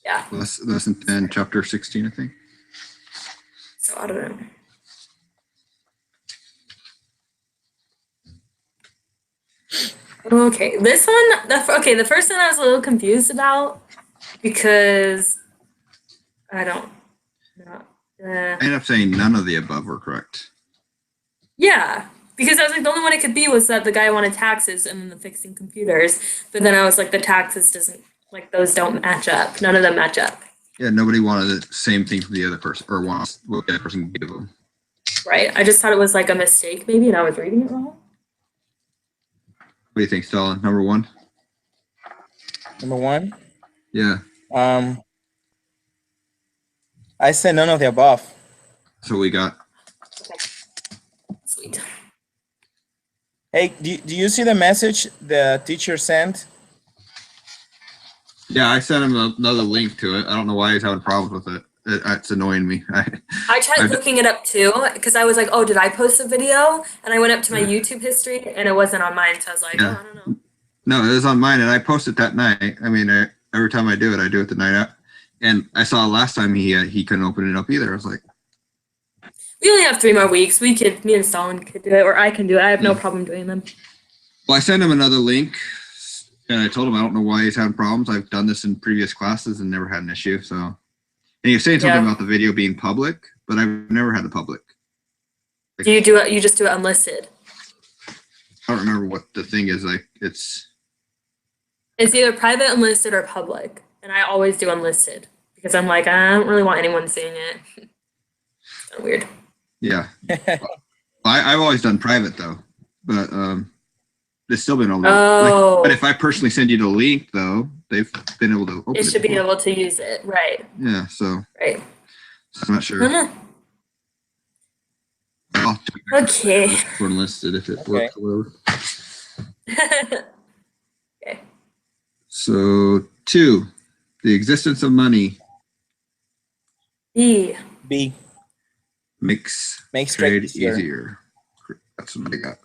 Yeah. Lesson 10, chapter 16, I think. So I don't know. Okay, this one. The first one I was a little confused about because I don't know. I ended up saying none of the above were correct. Yeah, because I was like the only one it could be was that the guy wanted taxes and then the fixing computers, but then I was like the taxes doesn't like those don't match up. None of them match up. Yeah, nobody wanted the same thing from the other person or wants what the other person gave them. Right. I just thought it was like a mistake maybe, and I was reading it wrong. What do you think, Stalin? Number one? Number one? Yeah. I said none of the above. So we got. Okay. Sweet. Hey, do you see the message the teacher sent? Yeah, I sent him another link to it. I don't know why he's having problems with it. It's annoying me. I tried looking it up too because I was like, oh, did I post a video? And I went up to my YouTube history and it wasn't on mine. So I was like, Yeah. oh, I don't know. No, it was on mine and I posted that night. I mean, every time I do it the night out. And I saw last time he couldn't open it up either. I was like, we only have 3 more weeks. Me and Stalin could do it, or I can do it. I have no problem doing them. well, I sent him another link and I told him I don't know why he's having problems. I've done this in previous classes and never had an issue. So, and he was saying something about the video being public, but I've never had it public. Do you do it? You just do it unlisted? I don't remember what the thing is. Like it's either private, unlisted, or public. And I always do unlisted because I'm like, I don't really want anyone seeing it. It's kind of weird. Yeah. I've always done private though, but it's still been a lot. Oh. But if I personally send you the link though, they've been able to open it. It should be able to use it, right? Yeah. So. Right. I'm not sure. Okay. For enlisted if it works or whatever. Okay. So 2, the existence of money B. makes trade easier. That's what I got.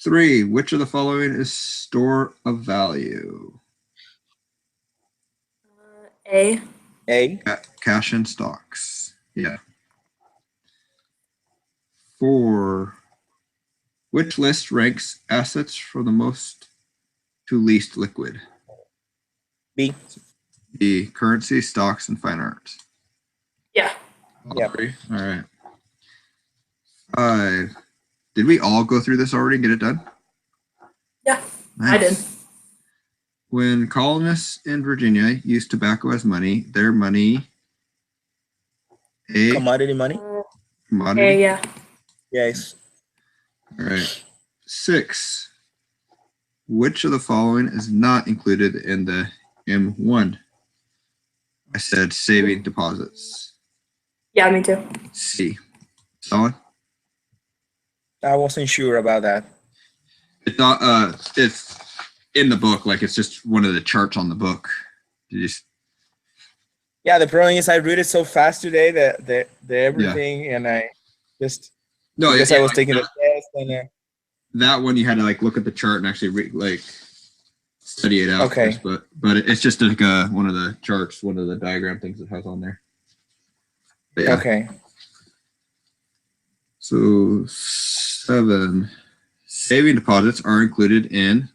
3, which of the following is store of value? A. Cash and stocks. Yeah. 4, which list ranks assets from the most to least liquid? B. Currency, stocks, and fine arts. Yeah. Yeah. All right. 5. Did we all go through this already and get it done? Yeah, Nice. I did. When colonists in Virginia used tobacco as money, their money, commodity money. Commodity. Yeah. Yes. All right. 6. Which of the following is not included in the M1? I said saving deposits. Yeah, me too. C. Solid? I wasn't sure about that. It's not. It's in the book. Like it's just one of the charts on the book. Yeah, the problem is I read it so fast today that the everything and I just because I was taking the test and that one you had to like look at the chart and actually study it out. Okay. First, but it's just like one of the charts, one of the diagram things it has on there. But yeah. Okay. So 7, saving deposits are included in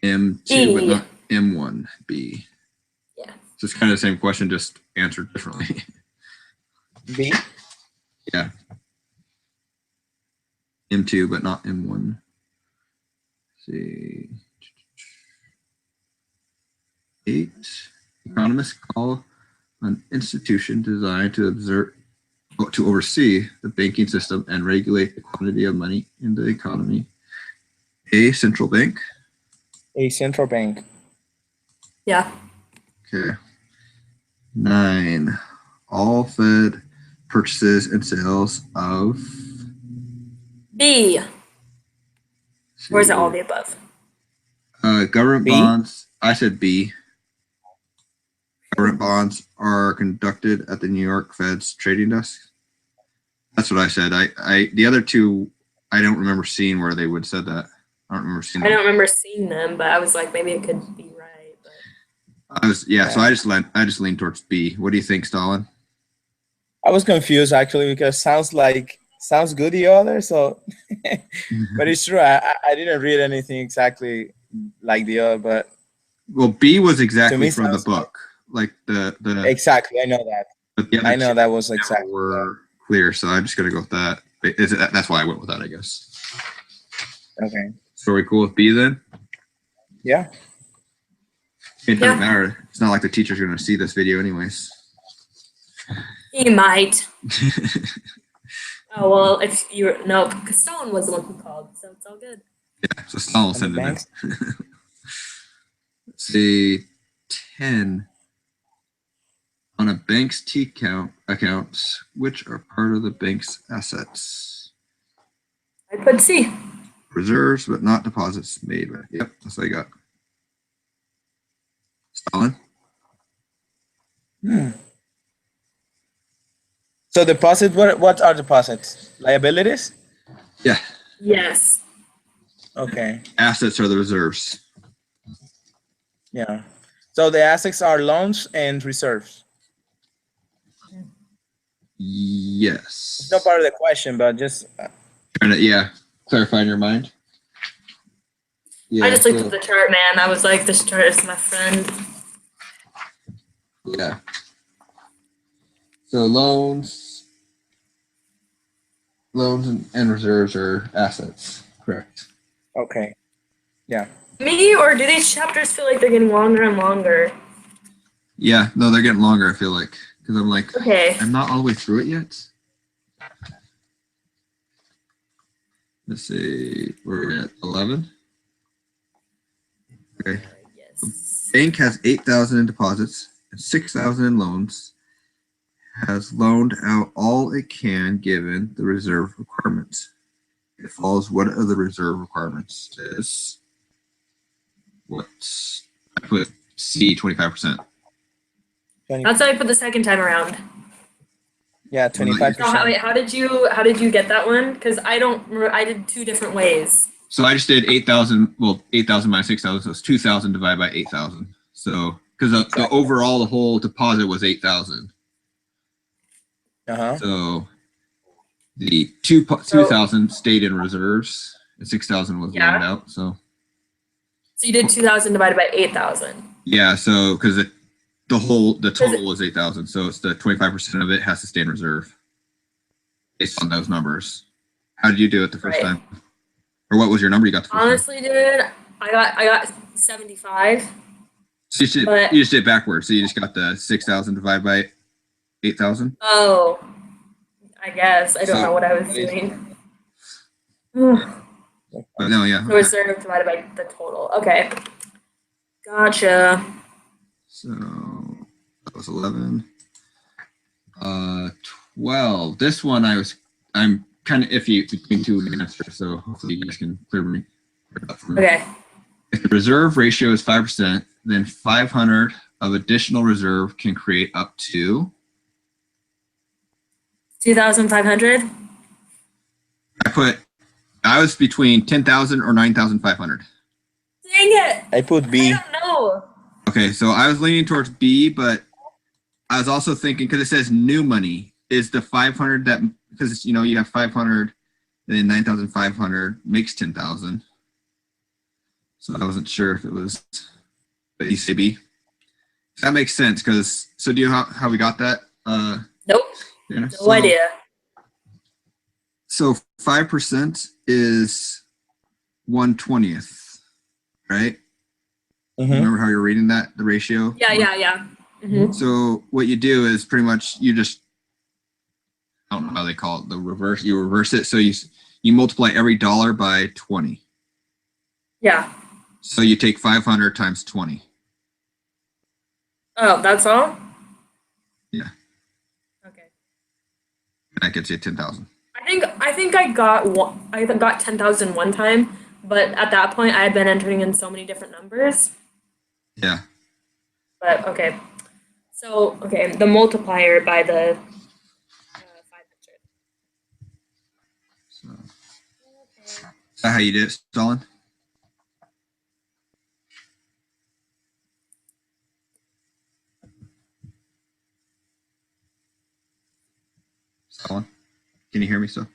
M2, but not M1, B. Yeah. So it's kind of the same question, just answered differently. B. Yeah. M2, but not M1. Let's see. 8. Economists call an institution designed to oversee the banking system and regulate the quantity of money in the economy. A central bank. A central bank. Yeah. Okay. 9. All Fed purchases and sales of B. Or is it all the above? Government B? bonds. I said B. Government bonds are conducted at the New York Fed's trading desk. That's what I said. The other 2, I don't remember seeing where they would said that. I don't remember seeing. I don't remember seeing them, but I was like, maybe it could be right. But So I just leaned towards B. What do you think, Stalin? I was confused actually because sounds good the other, so but it's true. I didn't read anything exactly like the other, but well, B was to exactly me from the sounds book. Like the exactly. I know that. but the other I know two that was never exactly that. were clear, so I'm just gonna go with that. That's why I went with that, I guess. Okay. So are we cool with B then? Yeah. It doesn't Yeah. matter. It's not like the teacher's gonna see this video anyways. He might. Oh well, if you no, because Stalin was the one who called, so it's all good. Yeah, so Stalin will On the send it in. banks. Let's see, 10. On a bank's T accounts, which are part of the bank's assets? I put C. Reserves, but not deposits made. Yep, that's what I got. Stalin? So deposit. What are deposits? Liabilities. Yeah. Yes. Okay. Assets are the reserves. Yeah. So the assets are loans and reserves. Yes. It's not part of the question, but just Trying to, clarify in your mind. Yeah, I just looked at the chart, man. I was like, this chart is my friend. Yeah. So loans and reserves are assets. Correct. okay. Yeah. Me, or do these chapters feel like they're getting longer and longer? Yeah, no, they're getting longer, I feel like. Because I'm like, Okay. I'm not all the way through it yet. Let's see, we're at 11. Okay. Yes. Bank has 8,000 in deposits and 6,000 in loans. Has loaned out all it can given the reserve requirements. It follows what are the reserve requirements is. What's I put C 25%. That's what I put the second time around. Yeah, 25%. So how did you get that one? Because I did two different ways. So I just did 8,000. Well, 8,000 minus 6,000, so it's 2,000 divided by 8,000. So because the overall the whole deposit was 8,000. So the 2,000 stayed in reserves and 6,000 was loaned out. So you did 2,000 divided by 8,000. Yeah, so because the total was 8,000, so it's the 25% of it has to stay in reserve based on those numbers. How did you do it the first time? Or what was your number you got the first Honestly, dude, I got 75. So you just did it backwards. So you just got the 6,000 divided by 8,000. Oh, I guess I don't know what I was doing. But no, yeah. So reserve divided by the total. Okay, gotcha. So that was 11. 12. This one I'm kind of iffy between two answers, so hopefully you guys can clear that for me. Okay. If the reserve ratio is 5%, then 500 of additional reserve can create up to 2,500. I was between 10,000 or 9,500. Dang it! I put B. I don't know. Okay, so I was leaning towards B, but I was also thinking because it says new money is the 500 that because you have 500 and then 9,500 makes 10,000. So I wasn't sure if it was, but you say B. That makes sense because do you know how we got that? Nope. Yeah, No idea. So 5% is 1/20th, right? Remember how you're reading that, the ratio? Yeah. Mm-hmm. So what you do is pretty much I don't know how they call it, you reverse it. So you multiply every dollar by 20. Yeah. So you take 500 times 20. Oh, that's all? Yeah. Okay. That gets you 10,000. I think I got 10,000 one time, but at that point I had been entering in so many different numbers. Yeah. But okay. So, okay, the multiplier by the 500. So, is that how you did it, Stalin? Stalin, can you hear me still?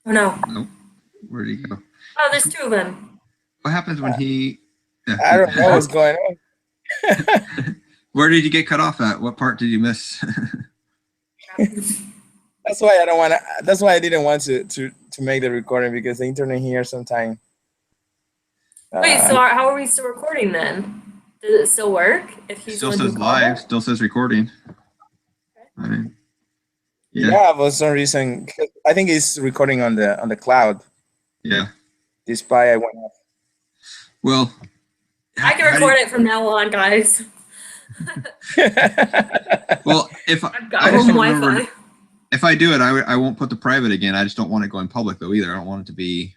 Oh no. No. Where did he go? Oh, there's two of them. What happens when he? I don't know what's going on. Where did you get cut off at? What part did you miss? That's why I don't want to. That's why I didn't want to make the recording, because the internet here sometimes. Wait, so how are we still recording then? Does it still work? If he's Still the one who says called live. it? Still says recording. I mean, yeah. yeah, for some reason, I think it's recording on the cloud. Yeah. Despite I went off. Well, I can record it from now on, guys. Well, if I've got I just home don't remember- Wi-Fi. if I do it, I won't put the private again. I just don't want it going public though either. I don't want it to be.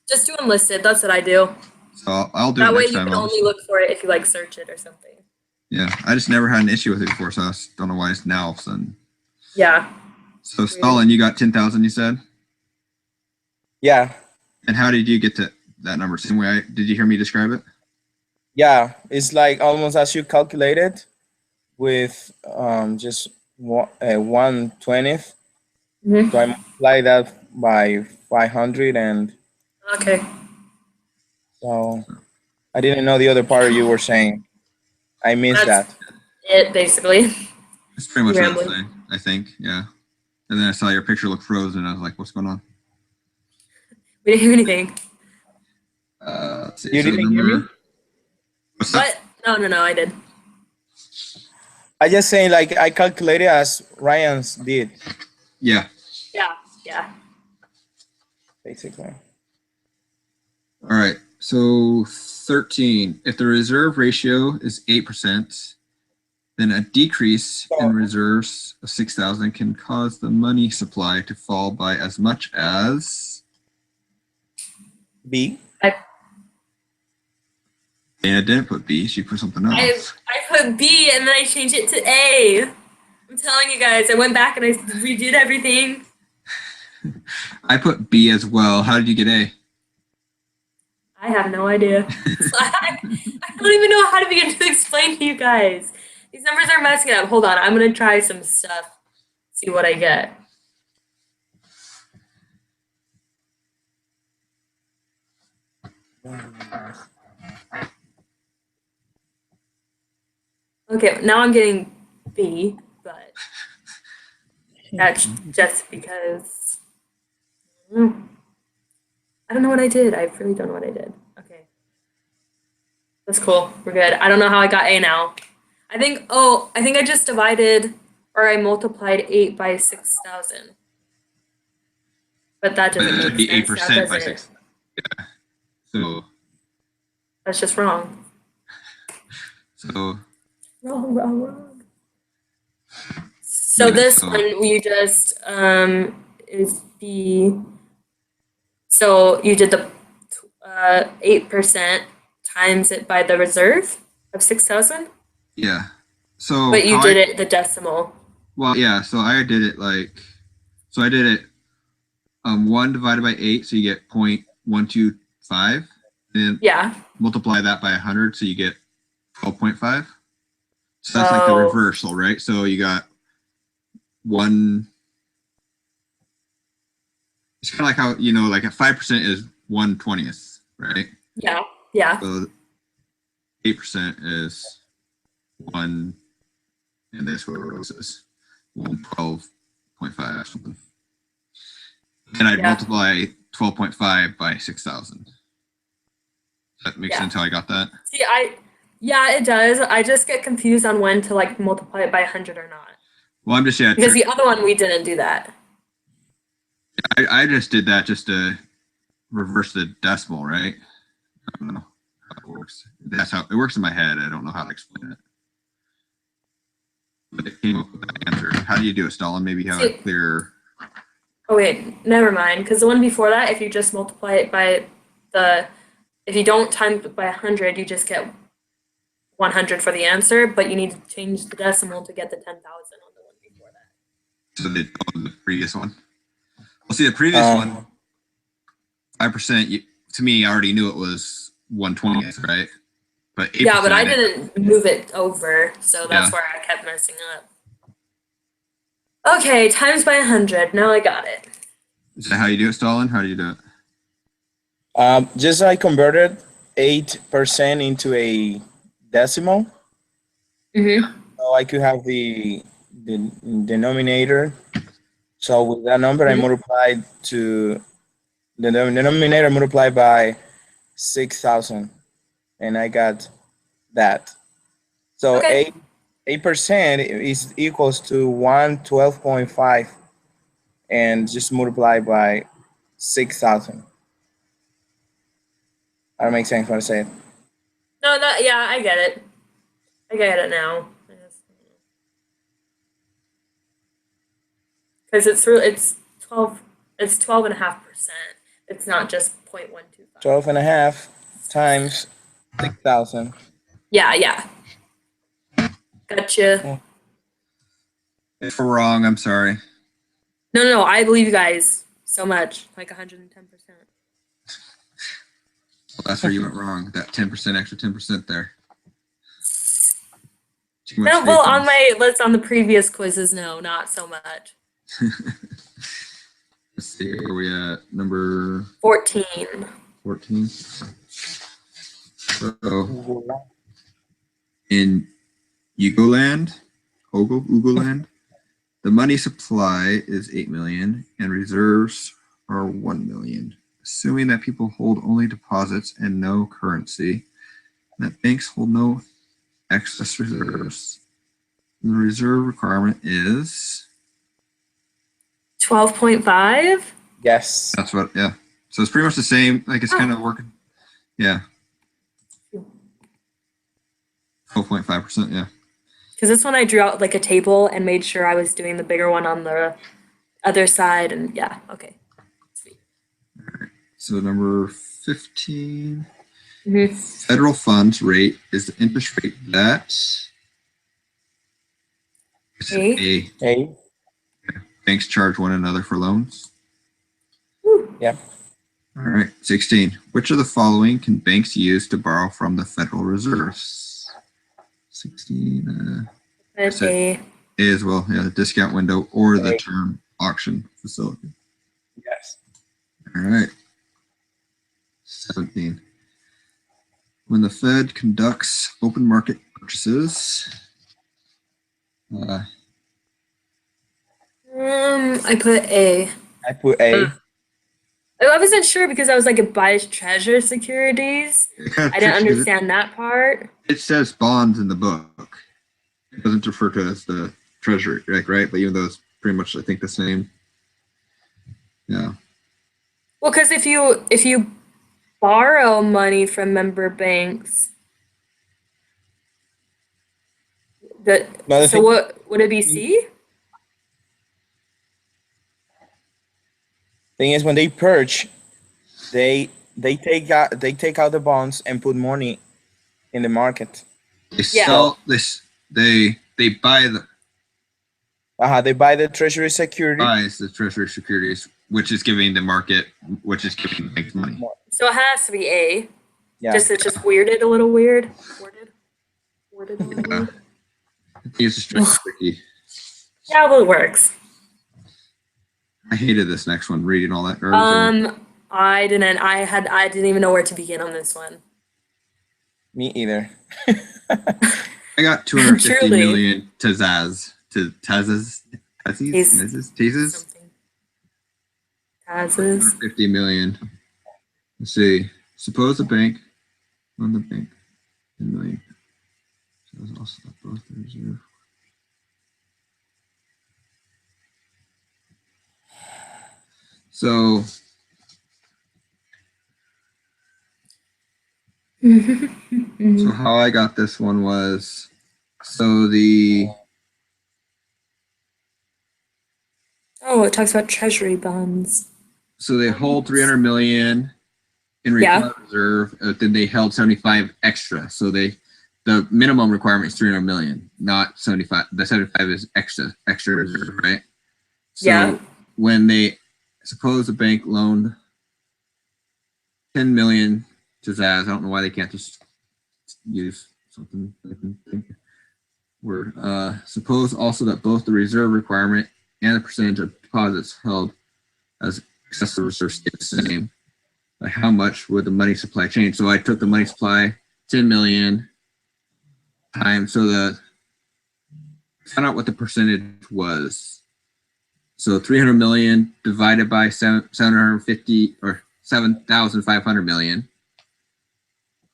Just do unlisted. That's what I do. So I'll do That it way next you time. can I'll only just- look for it if you like search it or something. Yeah, I just never had an issue with it before, so I just don't know why it's now all of a sudden. Yeah. So Stalin, you got 10,000, you said, Yeah, and how did you get to that number? Same way did you hear me describe it? yeah, it's like almost as you calculated, with just 1/20th. Mhm. So I multiply that by 500, and Okay. so I didn't know the other part you were saying. I missed That's- that. It basically. That's pretty much what I was Rambling. saying, I think. Yeah. And then I saw your picture look frozen. I was like, what's going on? We didn't hear anything. Let's see. You So didn't hear me? What's that? What? No, I did. I just saying, like, I calculated as Ryan's did, Yeah. Yeah. basically. All right. So 13. If the reserve ratio is 8%, then a decrease in reserves of 6,000 can cause the money supply to fall by as much as. B. Dana didn't put B. She put something else. I put B and then I changed it to A. I'm telling you guys, I went back and I redid everything. I put B as well. How did you get A? I have no idea. I don't even know how to begin to explain to you guys. These numbers are messing up. Hold on, I'm gonna try some stuff. See what I get. Okay, now I'm getting B, but that's just because I don't know what I did. I really don't know what I did. Okay. That's cool. We're good. I don't know how I got A now. I think I just divided or I multiplied 8 by 6,000. But that But doesn't it should make be sense. 8% now, by does it? 6. Yeah. So, That's just wrong. so Wrong. So Yeah, this so- one we just is B. So you did the 8% times it by the reserve of 6,000, yeah. So but you how did I- it the decimal. Well, yeah. So I did it so I did it 1 divided by 8, so you get 0.125, and Yeah. multiply that by 100, so you get 12.5. So that's like the Oh. reversal, right? So you got one. It's kind of like how like at 5% is 1/20th, right? Yeah. Yeah. So 8% is 1, and this whatever else is 112.5 or something. And I'd Yeah. multiply 12.5 by 6,000. Does that make Yeah. sense how I got that? See, yeah, it does. I just get confused on when to like multiply it by 100 or not. Well, I'm just Because the other one we didn't do that. I just did that just to reverse the decimal, right? I don't know how it works. That's how it works in my head. I don't know how to explain it. But it came up with that answer. How do you do it, Stalin? Maybe you have a See- clear. Oh wait, never mind. Because the one before that, if you just multiply it by if you don't times it by 100, you just get 100 for the answer. But you need to change the decimal to get the 10,000 on the one before that. So the previous one. Well, see, the previous one, 5%. To me, I already knew it was 1/20th, right? But 8%. Yeah, but I didn't move it over, so that's Yeah. where I kept messing up. Okay, times by 100. Now I got it. Is that how you do it, Stalin? How do you do it? Just I converted 8% into a decimal, Mm-hmm. so I could have the denominator. So with that number, I Mhm. multiplied to the denominator multiplied by 6,000, and I got that. So Okay. 8% is equals to 112.5, and just multiply by 6,000. That makes sense when I say it. No, yeah, I get it. I get it now. Because it's 12.5%. It's not just 0.125. 12 and a half times 6,000. Yeah. Gotcha. If we're wrong, I'm sorry. No, I believe you guys so much. Like 110%. Well, that's where you went wrong. That 10%, extra 10% there. Too much No, well, faith in on us. my list on the previous quizzes, no, not so much. Let's see, where are we at? Number 14. 14. So in Ugoland, the money supply is 8 million and reserves are 1 million. Assuming that people hold only deposits and no currency, that banks hold no excess reserves. The reserve requirement is 12.5? Yes. that's what, yeah. So it's pretty much the same. Like it's kind of working. Yeah. 12.5%. Yeah. Because this one I drew out like a table and made sure I was doing the bigger one on the other side. And yeah, okay. Sweet. So number 15. Mhm. Federal funds rate is the interest rate that A. A. banks charge one another for loans. Woo. Yep. All right, 16. Which of the following can banks use to borrow from the Federal Reserves? 16. And said- A. A as well. Yeah, the discount window or the A. term auction facility. Yes. All right. 17. When the Fed conducts open market purchases, I put A. I put A. I wasn't sure because I was like, it buys treasure securities. it kind of I didn't tricks you. understand that part. It says bonds in the book. It doesn't refer to it as the treasury, like, right? But even though it's pretty much, I think, the same. Yeah. Well, because if you borrow money from member banks, No, the so thing- what would it be? C? Thing is, when they purge, they take out the bonds and put money in the market. They Yeah. sell this. They buy They buy the treasury security. buys the treasury securities, which is giving the market, which is giving the banks money. So it has to be A. Yeah. It's just weirded a little weird. Worded a little Yeah. weird. I think it's just tricky. Yeah, well, it works. I hated this next one, reading all that garbage. I didn't. I didn't even know where to begin on this one. Me either. I got 250 Truly. million Tazes. Something. Tazes. 50 million. Let's see. Suppose a bank on the bank 10 million. So it's also both the reserve. So so how I got this one was so the Oh, it talks about treasury bonds. so they hold 300 million in Yeah. required reserve, then they held 75 extra. So the minimum requirement is 300 million, not 75. The 75 is extra reserve, right? So Yeah. when they suppose a bank loaned 10 million to Zaz, I don't know why they can't just use something I can think word. Suppose also that both the reserve requirement and the percentage of deposits held as excessive reserves stay the same. Like how much would the money supply change? So I took the money supply 10 million times, so found out what the percentage was. So 300 million divided by 750 or 7,500 million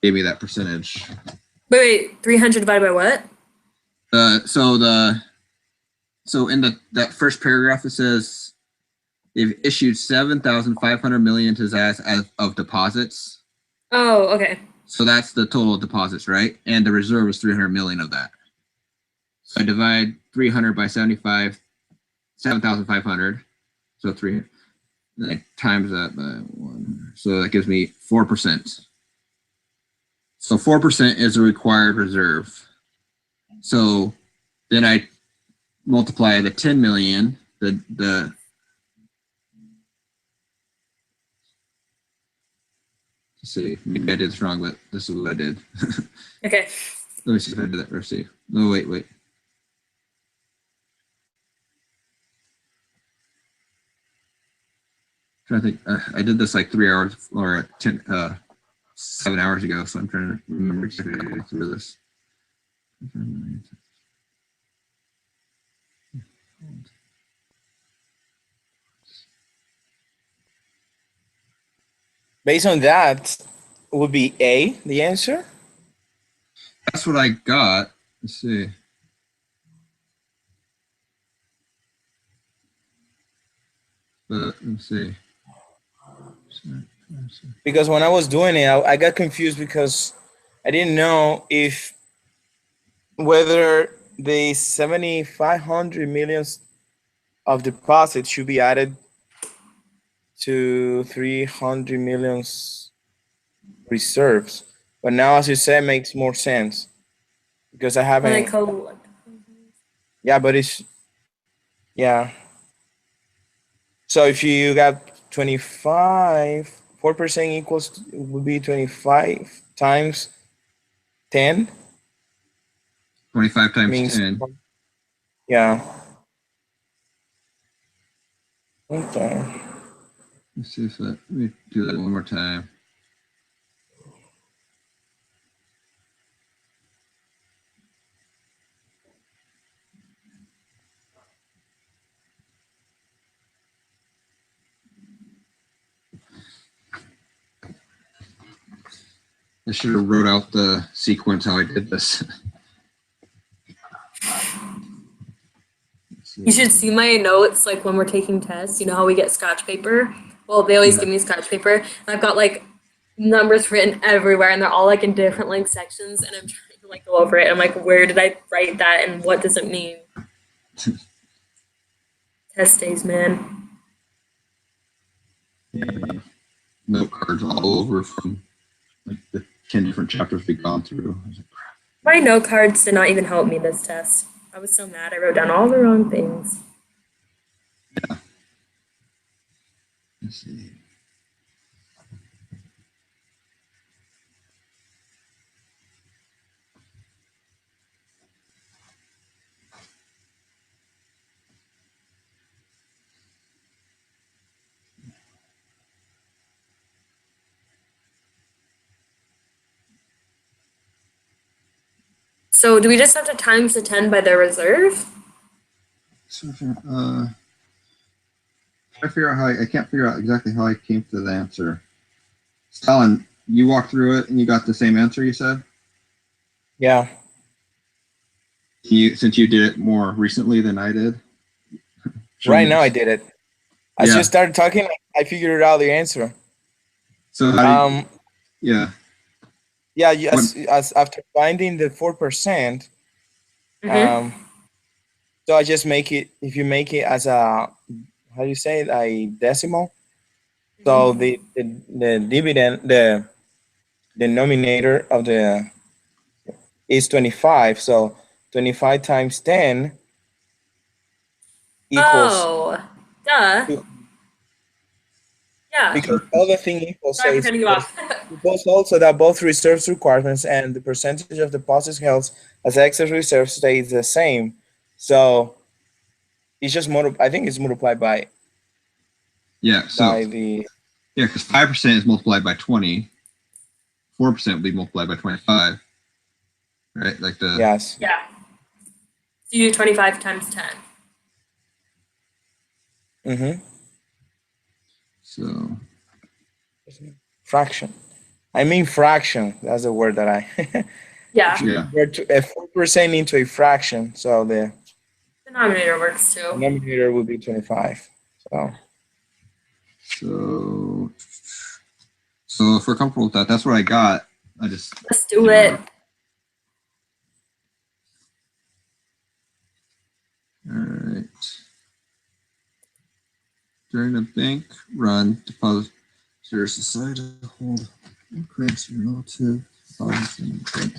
gave me that percentage. Wait, 300 divided by what? So in that first paragraph it says they've issued 7,500 million to ZAS of deposits. Oh, okay. So that's the total deposits, right? And the reserve is 300 million of that. So I divide 300 by 7,500. So 300 times that by 1. So that gives me 4%. So 4% is a required reserve. So then I multiply the 10 million, let's see, maybe I did this wrong, but this is what I did. Okay. Let me see if I did that. Let's see. No, wait. Trying to think. I did this like 3 hours or 7 hours ago, so I'm trying to remember exactly how to do this. Based on that, would be A, the answer? That's what I got. Let's see. But let's see. Because when I was doing it, I got confused because I didn't know whether the 7,500 millions of deposits should be added to 300 millions reserves. But now, as you said, it makes more sense because I When I haven't. Yeah, but yeah. So if you got 25, 4% equals would be 25 times 10. 25 times Means 10. yeah. Okay. Let's see if let me do that one more time. I should have wrote out the sequence how I did this. You should see my notes like when we're taking tests. You know how we get scratch paper? Well, they always give me scratch paper. And I've got like numbers written everywhere and they're all like in different like sections and I'm trying to like go over it. I'm like, where did I write that and what does it mean? Test days, man. Yeah. Note cards all over from like the 10 different chapters we've gone through. My note cards did not even help me this test. I was so mad. I wrote down all the wrong things. Yeah. Let's see. So do we just have to times the 10 by the reserve? So, I figure out I can't figure out exactly how I came to the answer. Stalin, you walked through it and you got the same answer you said? Yeah. Since you did it more recently than I did? Right now I did it. As Yeah. you started talking, I figured out the answer. So how do you, yeah. Yeah, as after finding the 4%, so I just make it, if you make it as a, how do you say it, a decimal? So the dividend, the denominator of the is 25. So 25 times 10 equals. Oh, duh. Two. Yeah. Because all the thing equals Sorry for says cutting you off. suppose also that both reserves requirements and the percentage of deposits held as excess reserve stays the same. So it's just I think it's multiplied Yeah. So the yeah, because 5% is multiplied by 20. 4% will be multiplied by 25. Right? Like the yes. Yeah. So you do 25 times 10. Mm-hmm. so Fraction. I mean fraction. That's the word that I. Yeah. If you yeah. convert a 4% into a fraction, so the Denominator works too. denominator would be 25. So So if we're comfortable with that, that's what I got. I just Let's do it. All right. During a bank run, depositors decide to hold currency relative deposits in the bank.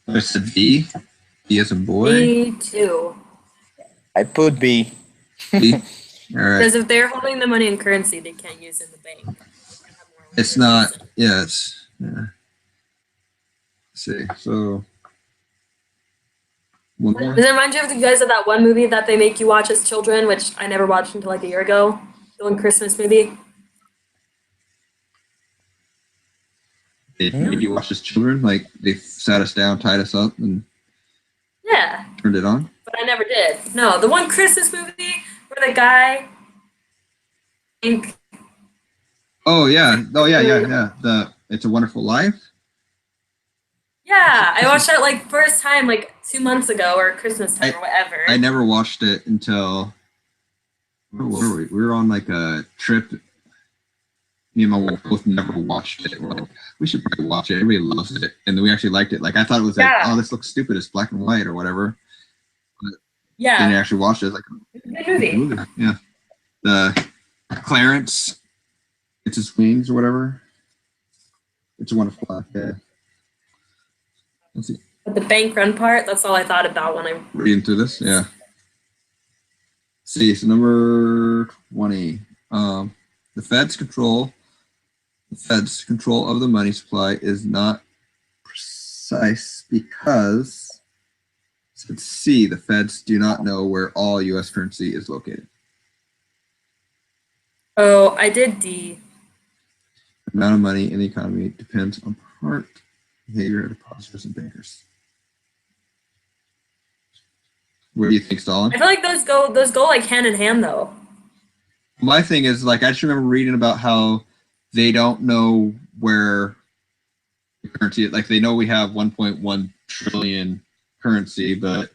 I said B. B as in boy. Me too. I put B. B. All right. Because if they're holding the money in currency, they can't use it in the bank. They can have more It's not. Yeah. It's yeah. Let's see. So one more. Does it remind you of you guys of that one movie that they make you watch as children, which I never watched until like a year ago? The one Christmas movie. They made you watch as children. Like they sat us down, tied us up, and Yeah, turned it on. but I never did. No, the one Christmas movie where the guy. Oh yeah. Oh yeah. Yeah. Yeah. The It's a Wonderful Life. Yeah, I watched that like first time like 2 months ago or Christmas time or whatever. I never watched it until where were we? We were on like a trip. Me and my wife both never watched it. We're like, we should probably watch it. Everybody loves it, and then we actually liked it. Like I thought it was like, Yeah. oh, this looks stupid. It's black and white or whatever. Yeah, Then you actually watched it. It's like it's a good movie. Yeah. The Clarence, It's His Wings or whatever. It's a Wonderful Life. Yeah. Let's see. But the bank run part, that's all I thought about when I. Reading through this. Yeah. Let's see. So number 20. The Fed's control of the money supply is not precise because C, the Feds do not know where all U.S. currency is located. Oh, I did D. The amount of money in the economy depends on part behavior of depositors and bankers. Where do you think, Stalin? I feel like those go like hand in hand though. My thing is like I just remember reading about how they don't know where the currency, like they know we have 1.1 trillion currency, but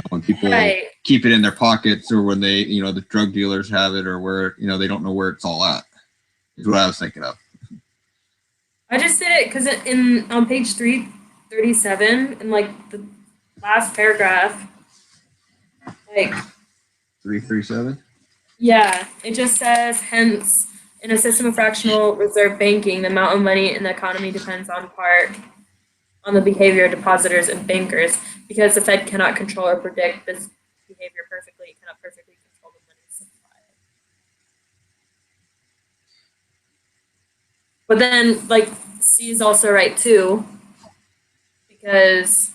when people Right. keep it in their pockets or when they, the drug dealers have it or where, they don't know where it's all at. Is what I was thinking of. I just did it because in on page 337 in like the last paragraph, like 337. yeah, it just says hence in a system of fractional reserve banking, the amount of money in the economy depends on part on the behavior of depositors and bankers. Because the Fed cannot control or predict this behavior perfectly, it cannot perfectly control the money supply. But then, like, C is also right too, because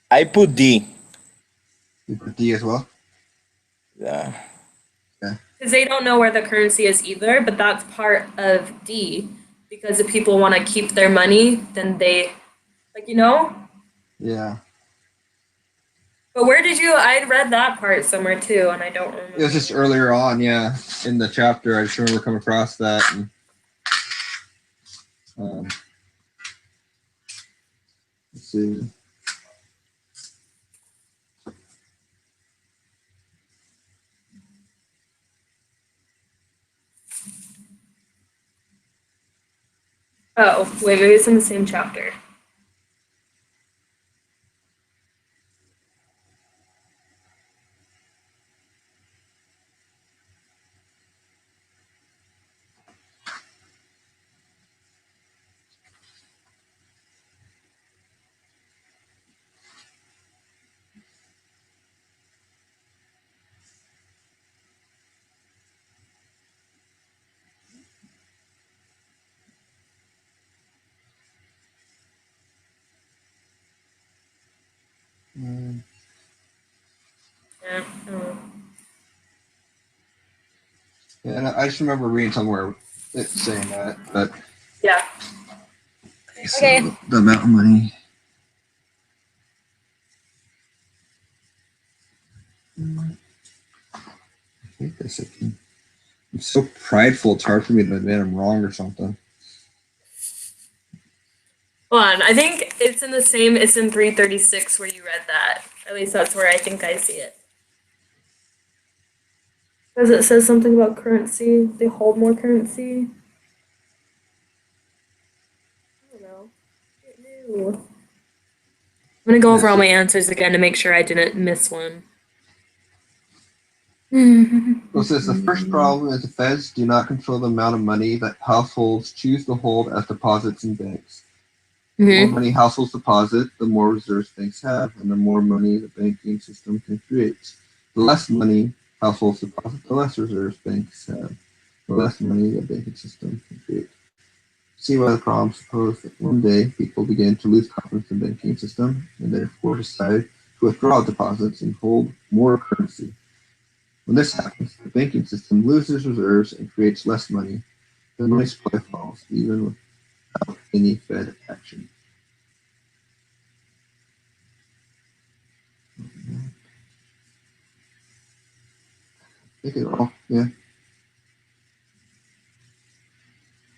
I put D. You put D as well. Yeah. they don't know where the currency is either. But that's part of D, because if people want to keep their money, then they, like, Yeah. But where did you? I read that part somewhere too, and I don't remember. It was just earlier on, yeah, in the chapter. I just remember coming across that. And, let's see. Oh, wait, maybe it's in the same chapter. Mm, Yeah. I don't know. Yeah, and I just remember reading somewhere it saying that. But Yeah. so Okay. the amount of money. I hate this. I'm so prideful. It's hard for me to admit I'm wrong or something. Hold on. I think it's in the same. It's in 336 where you read that. At least that's where I think I see it. Because it says something about currency. They hold more currency. I don't know. Ew. I'm gonna go over all my answers again to make sure I didn't miss one. Well, it says the first problem is the feds do not control the amount of money that households choose to hold as deposits in banks. The more money households deposit, the more reserves banks have, and the more money the banking system can create. The less money households deposit, the less reserves banks have. The less money the banking system can create. See why the problem suppose that one day people begin to lose confidence in the banking system and therefore decide to withdraw deposits and hold more currency. When this happens, the banking system loses reserves and creates less money. The money supply falls, even without any Fed action. I think it all, yeah.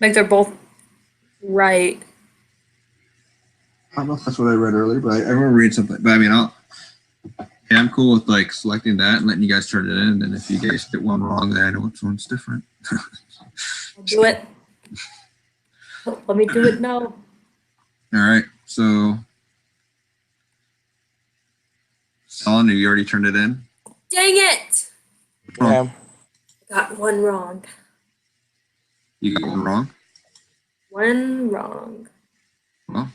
Like they're both right. I don't know if that's what I read earlier, but I remember reading something. But I mean, I'm cool with like selecting that and letting you guys turn it in. And if you guys get one wrong, then I know which one's different. I'll do it. Let me do it now. All right. So, Solon, have you already turned it in? Dang it! yeah. Got one wrong. You got one wrong? One wrong. Well,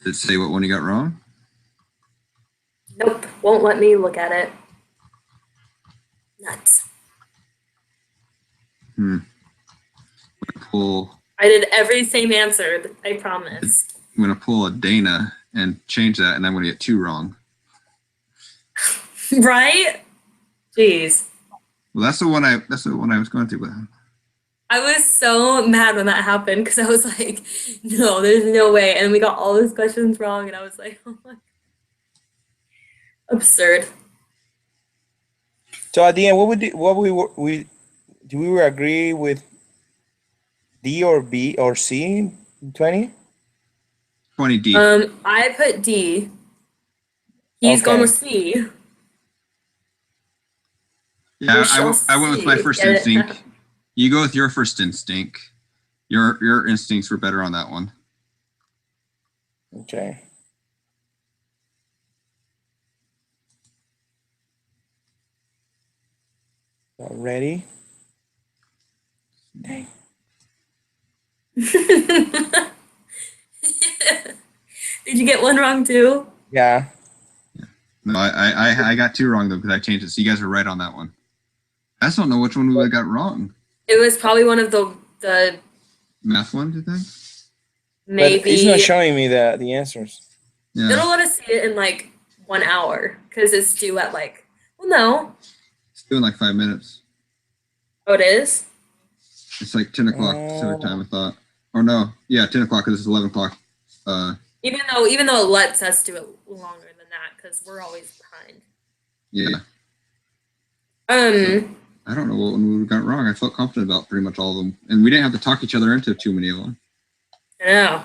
did it say what one you got wrong? Nope. Won't let me look at it. Nuts. Pull. I did every same answer. I promise. I'm gonna pull a Dana and change that, and I'm gonna get two wrong. Right? Jeez. Well, that's the one I was going through. But I was so mad when that happened because I was like, no, there's no way. And we got all those questions wrong, and I was like, oh my. Absurd. So at the end, do we agree with D or B or C in 20? 20D. I put D. He's Okay. going with C. Yeah, We shall I went with my see. first Get it? instinct. You go with your first instinct. Your instincts were better on that one. Okay. Ready? Okay. Did you get one wrong too? Yeah. No, I got two wrong though because I changed it. So you guys are right on that one. I just don't know which one we got wrong. It was probably one of the Math one, do you think? But it's not maybe. showing me the answers. Yeah. It'll let us see it in like 1 hour because it's due at like. Well, no. It's doing like 5 minutes. Oh, it is. It's like 10 o'clock Pacific time, I thought. Or no, yeah, 10 o'clock because it's 11 o'clock. Even though it lets us do it longer than that because we're always behind. Yeah. Um. I don't know what one we got wrong. I felt confident about pretty much all of them. And we didn't have to talk each other into too many of them. I know.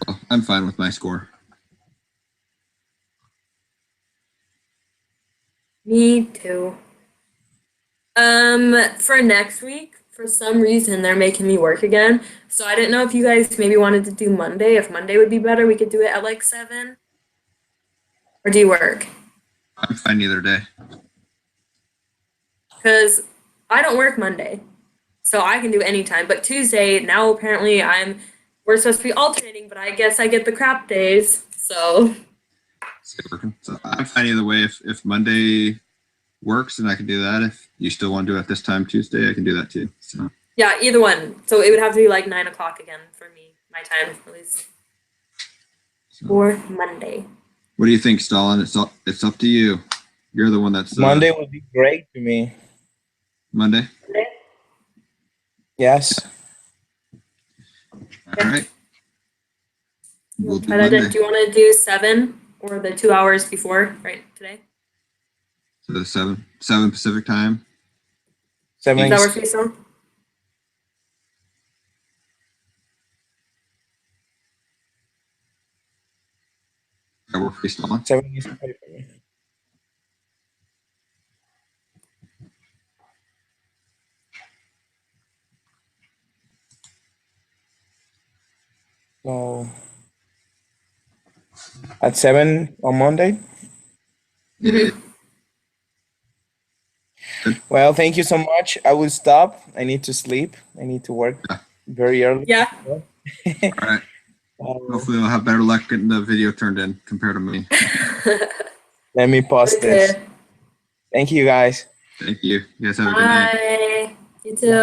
Well, I'm fine with my score. Me too. For next week, for some reason, they're making me work again. So I didn't know if you guys maybe wanted to do Monday. If Monday would be better, we could do it at like 7. Or do you work? I'm fine either day. Because I don't work Monday. So I can do any time. But Tuesday, now apparently we're supposed to be alternating, but I guess I get the crap days. So So I'm fine either way. If Monday works, then I can do that. If you still want to do it this time Tuesday, I can do that too. So Yeah, either one. So it would have to be like 9 o'clock again for me, my time at least. So, Or Monday. what do you think, Stalin? It's up to you. You're the one that's Monday would be great to me. Monday. Monday? Yes. All right. We'll do Try that. Monday. Do you want to do 7 or the 2 hours before, right, today? So 7 Pacific time. 7 Does that work for you, Song? That work for you, Stalin? 7 is okay for me. So at 7 on Monday. Yeah. Well, thank you so much. I will stop. I need to sleep. I need to work very early. Yeah. All right. Hopefully, I'll have better luck getting the video turned in compared to me. Let me pause this. Okay. Thank you, guys. Thank you. You guys have a good night. Bye. You too.